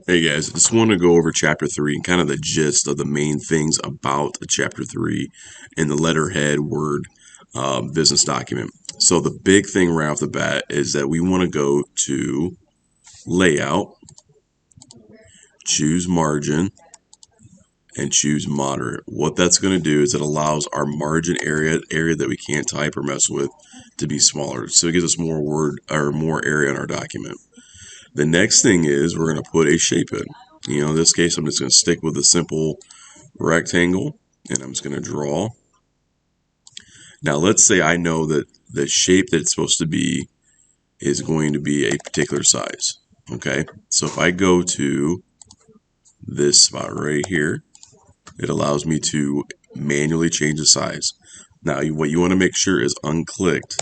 Hey guys, I just want to go over chapter 3 and kind of the gist of the main things about chapter 3 in the letterhead word business document. So the big thing right off the bat is that we want to go to layout, choose margin, and choose moderate. What that's going to do is it allows our margin area that we can't type or mess with to be smaller. So it gives us more word or more area in our document. The next thing is we're going to put a shape in. In this case, I'm just going to stick with a simple rectangle, and I'm just going to draw. Now, let's say I know that the shape that it's supposed to be is going to be a particular size. Okay, so if I go to this spot right here, it allows me to manually change the size. Now, what you want to make sure is unclicked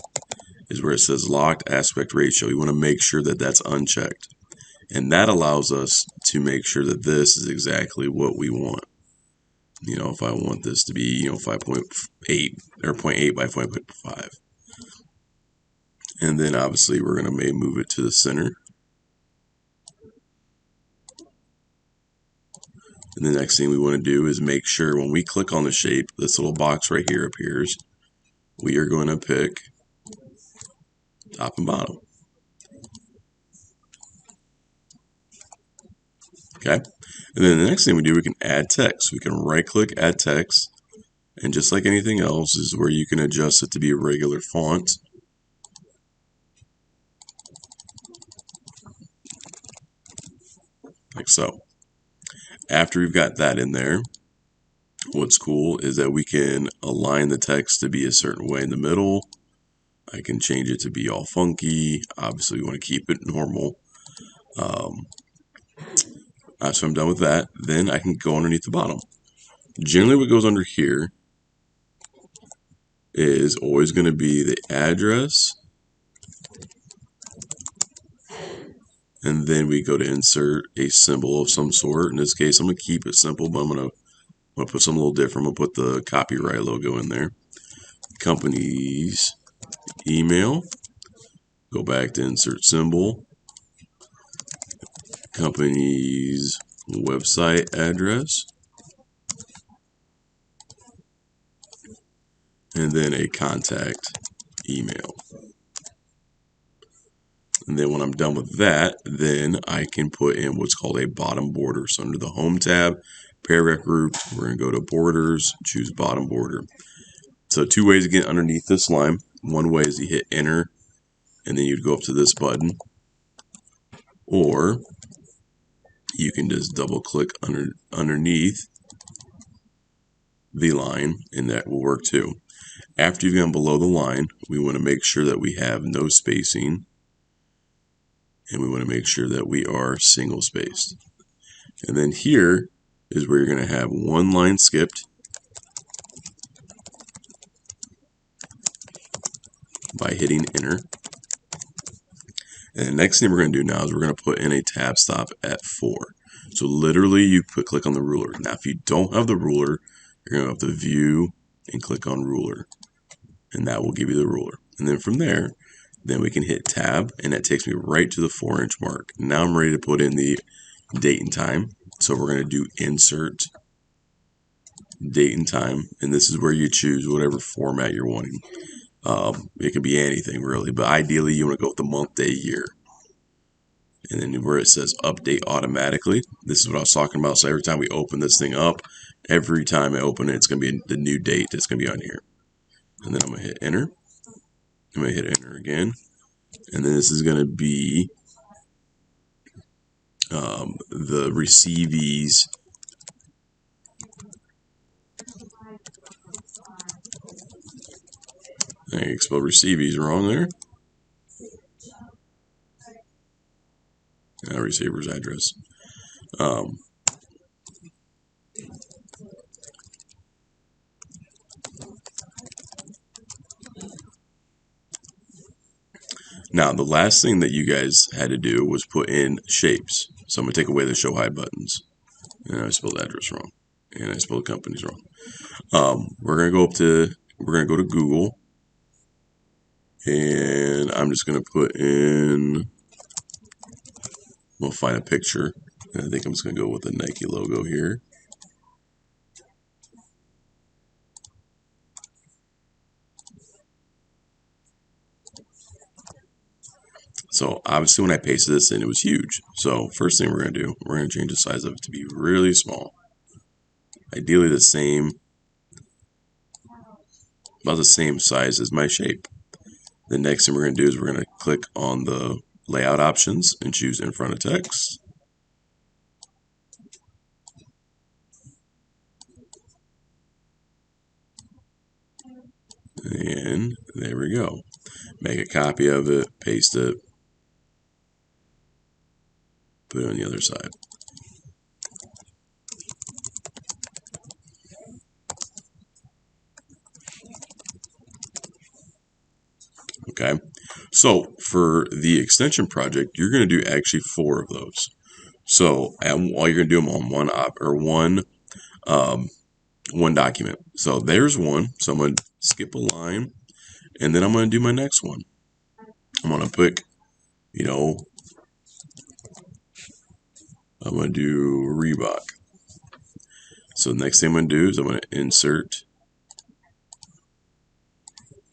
is where it says locked aspect ratio. You want to make sure that that's unchecked. And that allows us to make sure that this is exactly what we want. If I want this to be, 5.8 or 0.8 by 0.5. And then obviously we're going to move it to the center. And the next thing we want to do is make sure when we click on the shape, this little box right here appears. We are going to pick top and bottom. Okay. And then the next thing we do, we can add text. We can right click, add text. And just like anything else is where you can adjust it to be a regular font. Like so. After we've got that in there, what's cool is that we can align the text to be a certain way in the middle. I can change it to be all funky. Obviously, we want to keep it normal. So I'm done with that. Then I can go underneath the bottom. Generally, what goes under here is always going to be the address. And then we go to insert a symbol of some sort. In this case, I'm going to keep it simple, but I'm going to put something a little different. I'm going to put the copyright logo in there. Company's email. Go back to insert symbol. Company's website address. And then a contact email. And then when I'm done with that, then I can put in what's called a bottom border. So under the home tab, paragraph group, we're going to go to borders, choose bottom border. So two ways to get underneath this line. One way is you hit enter, and then you'd go up to this button. Or you can just double click underneath the line, and that will work too. After you've gone below the line, we want to make sure that we have no spacing. And we want to make sure that we are single spaced. And then here is where you're going to have one line skipped by hitting enter. And the next thing we're going to do now is we're going to put in a tab stop at 4. So literally you click on the ruler. Now if you don't have the ruler, you're going to have to view and click on ruler. And that will give you the ruler. And then from there, then we can hit tab, and that takes me right to the 4-inch mark. Now I'm ready to put in the date and time. So we're going to do insert date and time, and this is where you choose whatever format you're wanting. It could be anything really, but ideally you want to go with the month, day, year. And then where it says update automatically, this is what I was talking about. So every time we open this thing up, every time I open it, it's going to be the new date that's going to be on here. And then I'm going to hit enter. I'm going to hit enter again. And then this is going to be the receivees. I spelled receivees wrong there. Receiver's address. Now, the last thing that you guys had to do was put in shapes. So I'm going to take away the show hide buttons. And I spelled address wrong. And I spelled companies wrong. We're going to go to Google. And I'm just going to put in, we'll find a picture. And I think I'm just going to go with the Nike logo here. So obviously when I pasted this in, it was huge. So first thing we're going to do, we're going to change the size of it to be really small. Ideally the same, about the same size as my shape. The next thing we're going to do is we're going to click on the layout options and choose in front of text. And there we go. Make a copy of it, paste it, put it on the other side. Okay, so for the extension project, you're going to do actually 4 of those. So all you're going to do them on one document. So there's one. So I'm going to skip a line, and then I'm going to do my next one. I'm going to pick, I'm going to do Reebok. So the next thing I'm going to do is I'm going to insert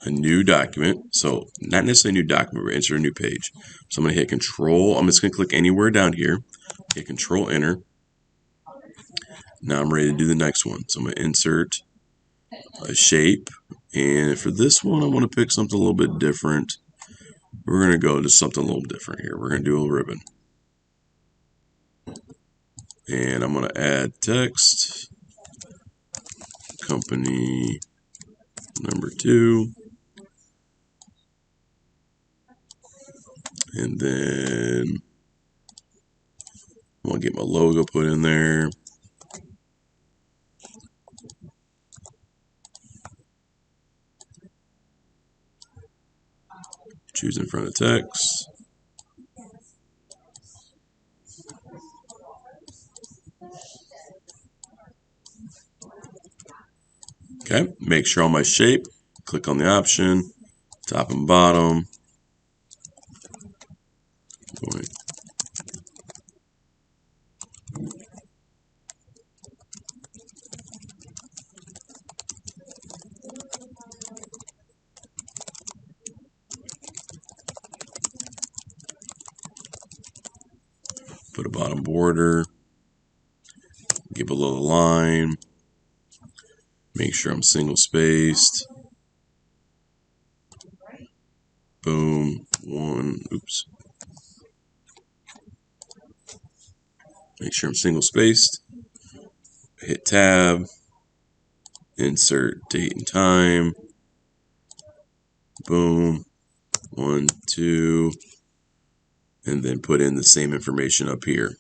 a new document. So not necessarily a new document, but insert a new page. So I'm going to hit Control. I'm just going to click anywhere down here. Hit Control Enter. Now I'm ready to do the next one. So I'm going to insert a shape. And for this one, I want to pick something a little bit different. We're going to go to something a little different here. We're going to do a ribbon. And I'm going to add text. Company number 2. And then I'm going to get my logo put in there. Choose in front of text. Okay, make sure on my shape, click on the option, top and bottom. Put a bottom border, give a little line, make sure I'm single spaced. Boom, oops. Make sure I'm single spaced. Hit tab, insert date and time. Boom, 1, 2, and then put in the same information up here.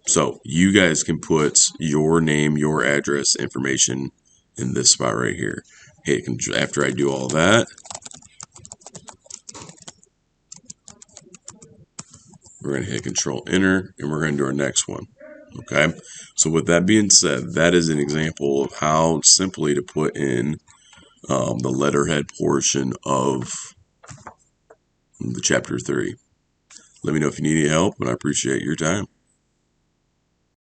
So you guys can put your name, your address information in this spot right here. Hey, after I do all that, we're going to hit Control Enter, and we're going to do our next one. Okay, so with that being said, that is an example of how simply to put in the letterhead portion of the Chapter 3. Let me know if you need any help, and I appreciate your time.